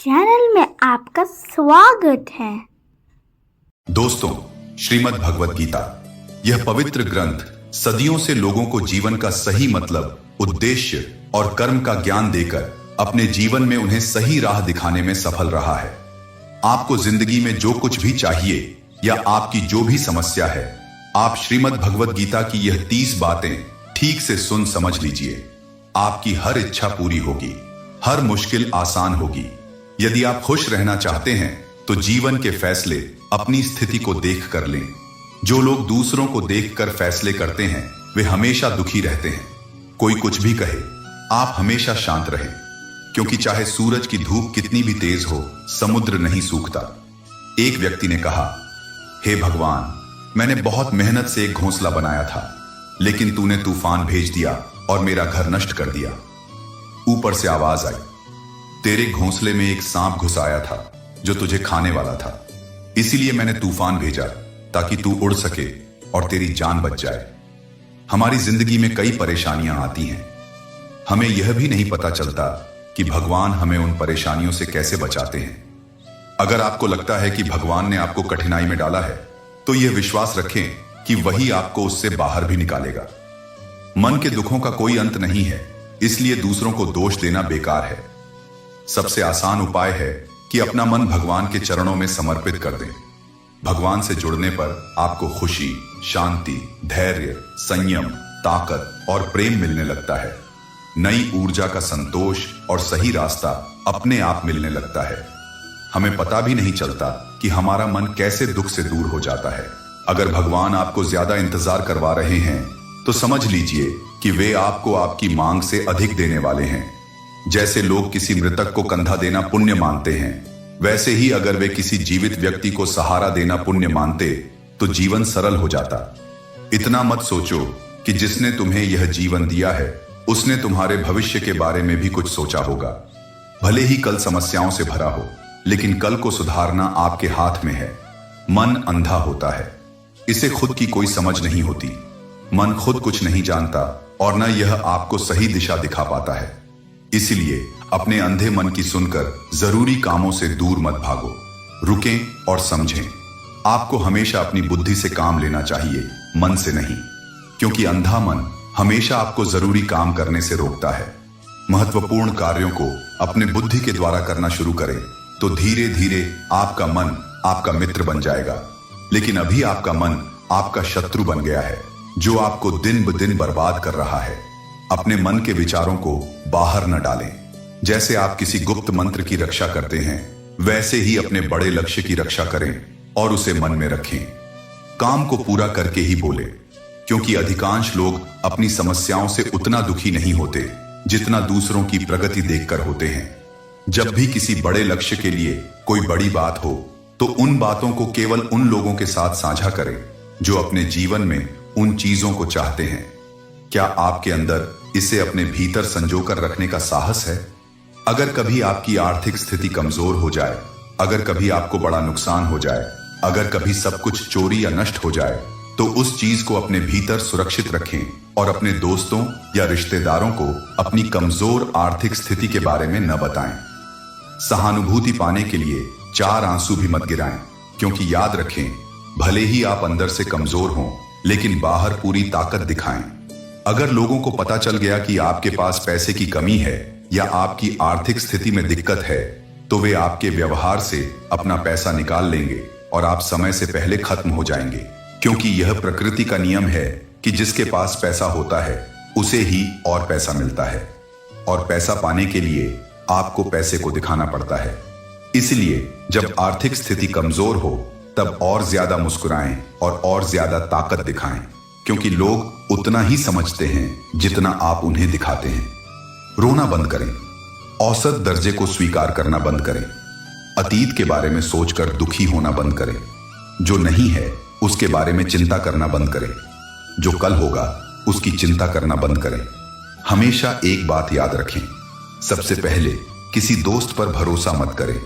Channel में आपका स्वागत है। दोस्तों, श्रीमद् भगवत गीता यह पवित्र ग्रंथ सदियों से लोगों को जीवन का सही मतलब, उद्देश्य और कर्म का ज्ञान देकर अपने जीवन में उन्हें सही राह दिखाने में सफल रहा है। आपको जिंदगी में जो कुछ भी चाहिए या आपकी जो भी समस्या है, आप श्रीमद् भगवत गीता की यह 30 बातें ठीक से सुन समझ लीजिए। आपकी हर इच्छा पूरी होगी, हर मुश्किल आसान होगी। यदि आप खुश रहना चाहते हैं तो जीवन के फैसले अपनी स्थिति को देख कर लें। जो लोग दूसरों को देखकर फैसले करते हैं वे हमेशा दुखी रहते हैं। कोई कुछ भी कहे, आप हमेशा शांत रहें, क्योंकि चाहे सूरज की धूप कितनी भी तेज हो, समुद्र नहीं सूखता। एक व्यक्ति ने कहा, हे भगवान, मैंने बहुत मेहनत से एक घोंसला बनाया था, लेकिन तूने तूफान भेज दिया और मेरा घर नष्ट कर दिया। ऊपर से आवाज आई, तेरे घोंसले में एक सांप घुस आया था जो तुझे खाने वाला था, इसीलिए मैंने तूफान भेजा ताकि तू उड़ सके और तेरी जान बच जाए। हमारी जिंदगी में कई परेशानियां आती हैं, हमें यह भी नहीं पता चलता कि भगवान हमें उन परेशानियों से कैसे बचाते हैं। अगर आपको लगता है कि भगवान ने आपको कठिनाई में डाला है, तो यह विश्वास रखें कि वही आपको उससे बाहर भी निकालेगा। मन के दुखों का कोई अंत नहीं है, इसलिए दूसरों को दोष देना बेकार है। सबसे आसान उपाय है कि अपना मन भगवान के चरणों में समर्पित कर दें। भगवान से जुड़ने पर आपको खुशी, शांति, धैर्य, संयम, ताकत और प्रेम मिलने लगता है। नई ऊर्जा का संतोष और सही रास्ता अपने आप मिलने लगता है। हमें पता भी नहीं चलता कि हमारा मन कैसे दुख से दूर हो जाता है। अगर भगवान आपको ज्यादा इंतजार करवा रहे हैं तो समझ लीजिए कि वे आपको आपकी मांग से अधिक देने वाले हैं। जैसे लोग किसी मृतक को कंधा देना पुण्य मानते हैं, वैसे ही अगर वे किसी जीवित व्यक्ति को सहारा देना पुण्य मानते तो जीवन सरल हो जाता। इतना मत सोचो कि जिसने तुम्हें यह जीवन दिया है उसने तुम्हारे भविष्य के बारे में भी कुछ सोचा होगा। भले ही कल समस्याओं से भरा हो, लेकिन कल को सुधारना आपके हाथ में है। मन अंधा होता है, इसे खुद की कोई समझ नहीं होती। मन खुद कुछ नहीं जानता और न यह आपको सही दिशा दिखा पाता है। इसलिए अपने अंधे मन की सुनकर जरूरी कामों से दूर मत भागो। रुकें और समझें। आपको हमेशा अपनी बुद्धि से काम लेना चाहिए, मन से नहीं, क्योंकि अंधा मन हमेशा आपको जरूरी काम करने से रोकता है। महत्वपूर्ण कार्यों को अपने बुद्धि के द्वारा करना शुरू करें तो धीरे धीरे आपका मन आपका मित्र बन जाएगा। लेकिन अभी आपका मन आपका शत्रु बन गया है, जो आपको दिन ब दिन बर्बाद कर रहा है। अपने मन के विचारों को बाहर न डालें। जैसे आप किसी गुप्त मंत्र की रक्षा करते हैं, वैसे ही अपने बड़े लक्ष्य की रक्षा करें और उसे मन में रखें। काम को पूरा करके ही बोले, क्योंकि अधिकांश लोग अपनी समस्याओं से उतना दुखी नहीं होते जितना दूसरों की प्रगति देखकर होते हैं। जब भी किसी बड़े लक्ष्य के लिए कोई बड़ी बात हो तो उन बातों को केवल उन लोगों के साथ साझा करें जो अपने जीवन में उन चीजों को चाहते हैं। क्या आपके अंदर इसे अपने भीतर संजोकर रखने का साहस है? अगर कभी आपकी आर्थिक स्थिति कमजोर हो जाए, अगर कभी आपको बड़ा नुकसान हो जाए, अगर कभी सब कुछ चोरी या नष्ट हो जाए, तो उस चीज को अपने भीतर सुरक्षित रखें और अपने दोस्तों या रिश्तेदारों को अपनी कमजोर आर्थिक स्थिति के बारे में न बताएं। सहानुभूति पाने के लिए 4 आंसू भी मत गिराएं, क्योंकि याद रखें, भले ही आप अंदर से कमजोर हों, लेकिन बाहर पूरी ताकत दिखाएं। अगर लोगों को पता चल गया कि आपके पास पैसे की कमी है या आपकी आर्थिक स्थिति में दिक्कत है, तो वे आपके व्यवहार से अपना पैसा निकाल लेंगे और आप समय से पहले खत्म हो जाएंगे। क्योंकि यह प्रकृति का नियम है कि जिसके पास पैसा होता है उसे ही और पैसा मिलता है, और पैसा पाने के लिए आपको पैसे को दिखाना पड़ता है। इसलिए जब आर्थिक स्थिति कमजोर हो तब और ज्यादा मुस्कुराएं और ज्यादा ताकत दिखाएं, क्योंकि लोग उतना ही समझते हैं जितना आप उन्हें दिखाते हैं। रोना बंद करें, औसत दर्जे को स्वीकार करना बंद करें, अतीत के बारे में सोचकर दुखी होना बंद करें, जो नहीं है उसके बारे में चिंता करना बंद करें, जो कल होगा उसकी चिंता करना बंद करें। हमेशा एक बात याद रखें, सबसे पहले किसी दोस्त पर भरोसा मत करें।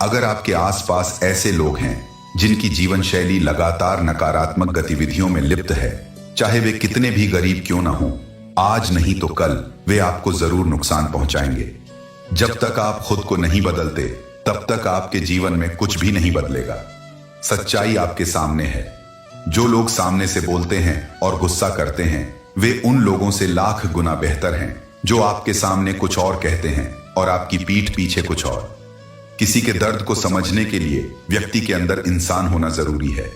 अगर आपके आसपास ऐसे लोग हैं जिनकी जीवन शैली लगातार नकारात्मक गतिविधियों में लिप्त है, चाहे वे कितने भी गरीब क्यों ना हो, आज नहीं तो कल वे आपको जरूर नुकसान पहुंचाएंगे। जब तक आप खुद को नहीं बदलते तब तक आपके जीवन में कुछ भी नहीं बदलेगा। सच्चाई आपके सामने है। जो लोग सामने से बोलते हैं और गुस्सा करते हैं, वे उन लोगों से लाख गुना बेहतर हैं जो आपके सामने कुछ और कहते हैं और आपकी पीठ पीछे कुछ और। किसी के दर्द को समझने के लिए व्यक्ति के अंदर इंसान होना जरूरी है।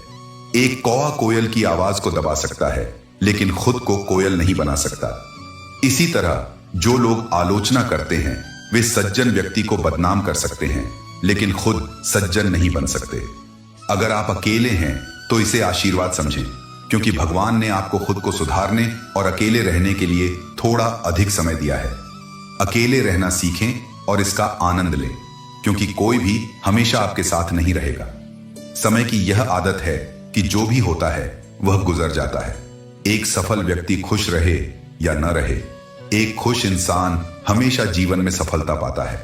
एक कौवा कोयल की आवाज को दबा सकता है, लेकिन खुद को कोयल नहीं बना सकता। इसी तरह जो लोग आलोचना करते हैं, वे सज्जन व्यक्ति को बदनाम कर सकते हैं, लेकिन खुद सज्जन नहीं बन सकते। अगर आप अकेले हैं तो इसे आशीर्वाद समझें, क्योंकि भगवान ने आपको खुद को सुधारने और अकेले रहने के लिए थोड़ा अधिक समय दिया है। अकेले रहना सीखें और इसका आनंद लें, क्योंकि कोई भी हमेशा आपके साथ नहीं रहेगा। समय की यह आदत है कि जो भी होता है वह गुजर जाता है। एक सफल व्यक्ति खुश रहे या न रहे, एक खुश इंसान हमेशा जीवन में सफलता पाता है।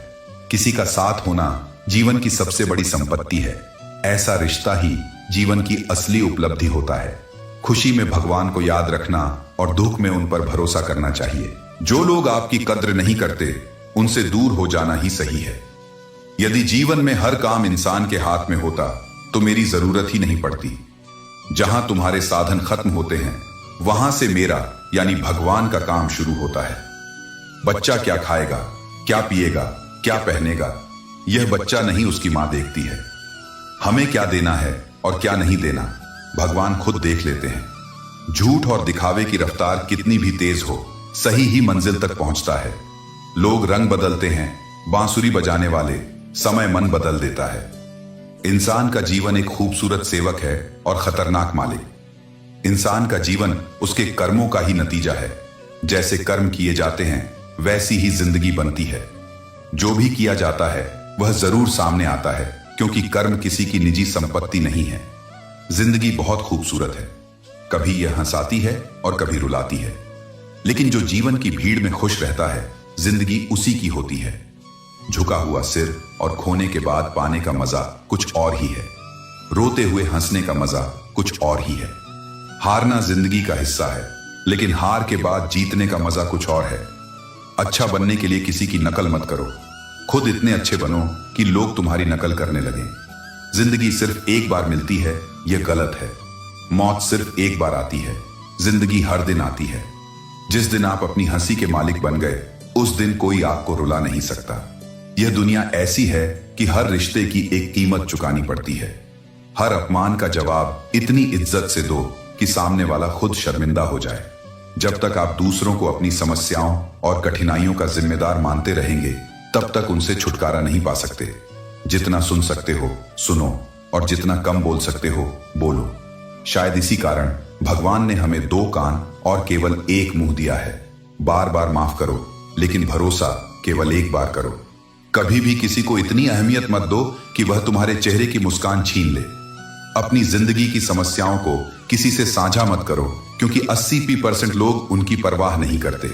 किसी का साथ होना जीवन की सबसे बड़ी संपत्ति है। ऐसा रिश्ता ही जीवन की असली उपलब्धि होता है। खुशी में भगवान को याद रखना और दुख में उन पर भरोसा करना चाहिए। जो लोग आपकी कद्र नहीं करते, उनसे दूर हो जाना ही सही है। यदि जीवन में हर काम इंसान के हाथ में होता तो मेरी जरूरत ही नहीं पड़ती। जहां तुम्हारे साधन खत्म होते हैं, वहां से मेरा यानी भगवान का काम शुरू होता है। बच्चा क्या खाएगा, क्या पिएगा, क्या पहनेगा, यह बच्चा नहीं उसकी मां देखती है। हमें क्या देना है और क्या नहीं देना, भगवान खुद देख लेते हैं। झूठ और दिखावे की रफ्तार कितनी भी तेज हो, सही ही मंजिल तक पहुंचता है। लोग रंग बदलते हैं, बांसुरी बजाने वाले समय मन बदल देता है। इंसान का जीवन एक खूबसूरत सेवक है और खतरनाक मालिक। इंसान का जीवन उसके कर्मों का ही नतीजा है। जैसे कर्म किए जाते हैं, वैसी ही जिंदगी बनती है। जो भी किया जाता है वह जरूर सामने आता है, क्योंकि कर्म किसी की निजी संपत्ति नहीं है। जिंदगी बहुत खूबसूरत है। कभी यह हंसाती है और कभी रुलाती है, लेकिन जो जीवन की भीड़ में खुश रहता है, जिंदगी उसी की होती है। झुका हुआ सिर और खोने के बाद पाने का मजा कुछ और ही है। रोते हुए हंसने का मजा कुछ और ही है। हारना जिंदगी का हिस्सा है, लेकिन हार के बाद जीतने का मजा कुछ और है। अच्छा बनने के लिए किसी की नकल मत करो, खुद इतने अच्छे बनो कि लोग तुम्हारी नकल करने लगें। जिंदगी सिर्फ एक बार मिलती है, यह गलत है। मौत सिर्फ एक बार आती है, जिंदगी हर दिन आती है। जिस दिन आप अपनी हंसी के मालिक बन गए, उस दिन कोई आपको रुला नहीं सकता। यह दुनिया ऐसी है कि हर रिश्ते की एक कीमत चुकानी पड़ती है। हर अपमान का जवाब इतनी इज्जत से दो कि सामने वाला खुद शर्मिंदा हो जाए। जब तक आप दूसरों को अपनी समस्याओं और कठिनाइयों का जिम्मेदार मानते रहेंगे, तब तक उनसे छुटकारा नहीं पा सकते। जितना सुन सकते हो सुनो, और जितना कम बोल सकते हो बोलो। शायद इसी कारण भगवान ने हमें 2 कान और केवल 1 मुंह दिया है। बार बार माफ करो, लेकिन भरोसा केवल एक बार करो। कभी भी किसी को इतनी अहमियत मत दो कि वह तुम्हारे चेहरे की मुस्कान छीन ले। अपनी जिंदगी की समस्याओं को किसी से साझा मत करो, क्योंकि 80% लोग उनकी परवाह नहीं करते।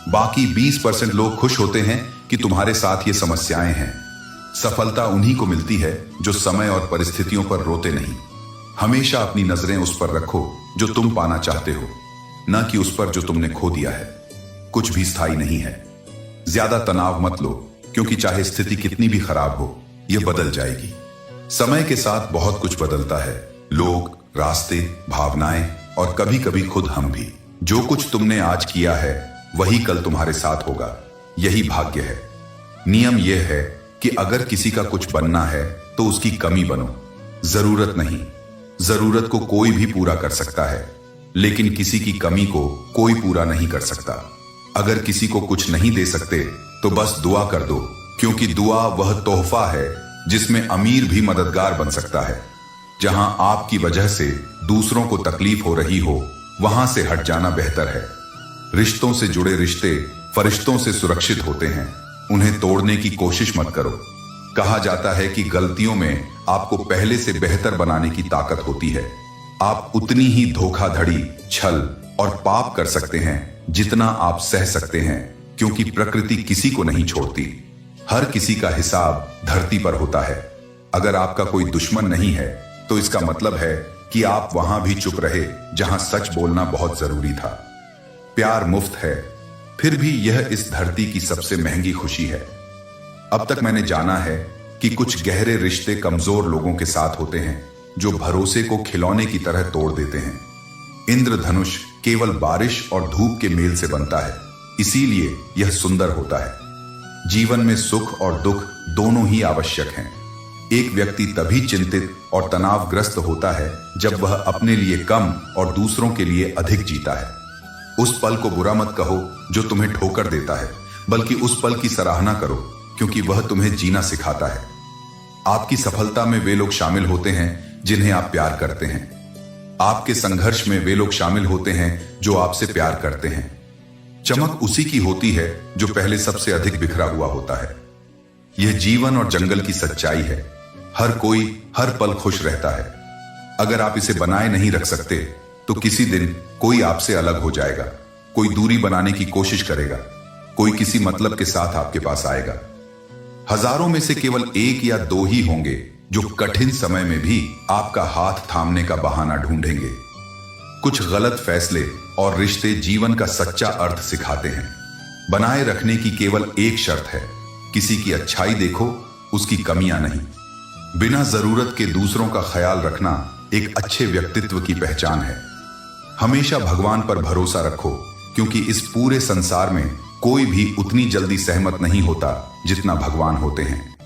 बाकी 20% लोग खुश होते हैं कि तुम्हारे साथ ये समस्याएं हैं। सफलता उन्हीं को मिलती है जो समय और परिस्थितियों पर रोते नहीं। हमेशा अपनी नजरें उस पर रखो जो तुम पाना चाहते हो, न कि उस पर जो तुमने खो दिया है। कुछ भी स्थायी नहीं है। ज्यादा तनाव मत लो, क्योंकि चाहे स्थिति कितनी भी खराब हो, यह बदल जाएगी। समय के साथ बहुत कुछ बदलता है। लोग, रास्ते, भावनाएं और कभी कभी खुद हम भी। जो कुछ तुमने आज किया है वही कल तुम्हारे साथ होगा। यही भाग्य है। नियम यह है कि अगर किसी का कुछ बनना है तो उसकी कमी बनो, जरूरत नहीं। जरूरत को कोई भी पूरा कर सकता है, लेकिन किसी की कमी को कोई पूरा नहीं कर सकता। अगर किसी को कुछ नहीं दे सकते तो बस दुआ कर दो, क्योंकि दुआ वह तोहफा है जिसमें अमीर भी मददगार बन सकता है। जहां आपकी वजह से दूसरों को तकलीफ हो रही हो, वहां से हट जाना बेहतर है। रिश्तों से जुड़े रिश्ते फरिश्तों से सुरक्षित होते हैं। उन्हें तोड़ने की कोशिश मत करो। कहा जाता है कि गलतियों में आपको पहले से बेहतर बनाने की ताकत होती है। आप उतनी ही धोखाधड़ी, छल और पाप कर सकते हैं जितना आप सह सकते हैं, क्योंकि प्रकृति किसी को नहीं छोड़ती। हर किसी का हिसाब धरती पर होता है। अगर आपका कोई दुश्मन नहीं है तो इसका मतलब है कि आप वहां भी चुप रहे जहां सच बोलना बहुत जरूरी था। प्यार मुफ्त है, फिर भी यह इस धरती की सबसे महंगी खुशी है। अब तक मैंने जाना है कि कुछ गहरे रिश्ते कमजोर लोगों के साथ होते हैं जो भरोसे को खिलौने की तरह तोड़ देते हैं। इंद्रधनुष केवल बारिश और धूप के मेल से बनता है, इसीलिए यह सुंदर होता है। जीवन में सुख और दुख दोनों ही आवश्यक हैं। एक व्यक्ति तभी चिंतित और तनावग्रस्त होता है जब वह अपने लिए कम और दूसरों के लिए अधिक जीता है। उस पल को बुरा मत कहो जो तुम्हें ठोकर देता है, बल्कि उस पल की सराहना करो क्योंकि वह तुम्हें जीना सिखाता है। आपकी सफलता में वे लोग शामिल होते हैं जिन्हें आप प्यार करते हैं। आपके संघर्ष में वे लोग शामिल होते हैं जो आपसे प्यार करते हैं। चमक उसी की होती है जो पहले सबसे अधिक बिखरा हुआ होता है। यह जीवन और जंगल की सच्चाई है। हर कोई हर पल खुश रहता है। अगर आप इसे बनाए नहीं रख सकते तो किसी दिन कोई आपसे अलग हो जाएगा, कोई दूरी बनाने की कोशिश करेगा, कोई किसी मतलब के साथ आपके पास आएगा। हजारों में से केवल एक या दो ही होंगे जो कठिन समय में भी आपका हाथ थामने का बहाना ढूंढेंगे। कुछ गलत फैसले और रिश्ते जीवन का सच्चा अर्थ सिखाते हैं। बनाए रखने की केवल एक शर्त है, किसी की अच्छाई देखो, उसकी कमियां नहीं। बिना जरूरत के दूसरों का ख्याल रखना एक अच्छे व्यक्तित्व की पहचान है। हमेशा भगवान पर भरोसा रखो क्योंकि इस पूरे संसार में कोई भी उतनी जल्दी सहमत नहीं होता जितना भगवान होते हैं।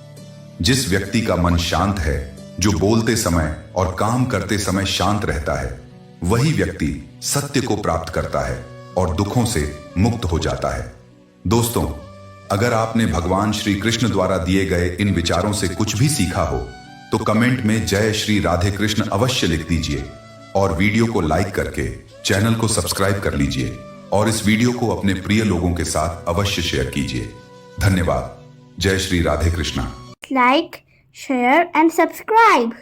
जिस व्यक्ति का मन शांत है, जो बोलते समय और काम करते समय शांत रहता है, वही व्यक्ति सत्य को प्राप्त करता है और दुखों से मुक्त हो जाता है। दोस्तों, अगर आपने भगवान श्री कृष्ण द्वारा दिए गए इन विचारों से कुछ भी सीखा हो तो कमेंट में जय श्री राधे कृष्ण अवश्य लिख दीजिए और वीडियो को लाइक करके चैनल को सब्सक्राइब कर लीजिए और इस वीडियो को अपने प्रिय लोगों के साथ अवश्य शेयर कीजिए। धन्यवाद। जय Shri Radhe Krishna. Like, share and subscribe.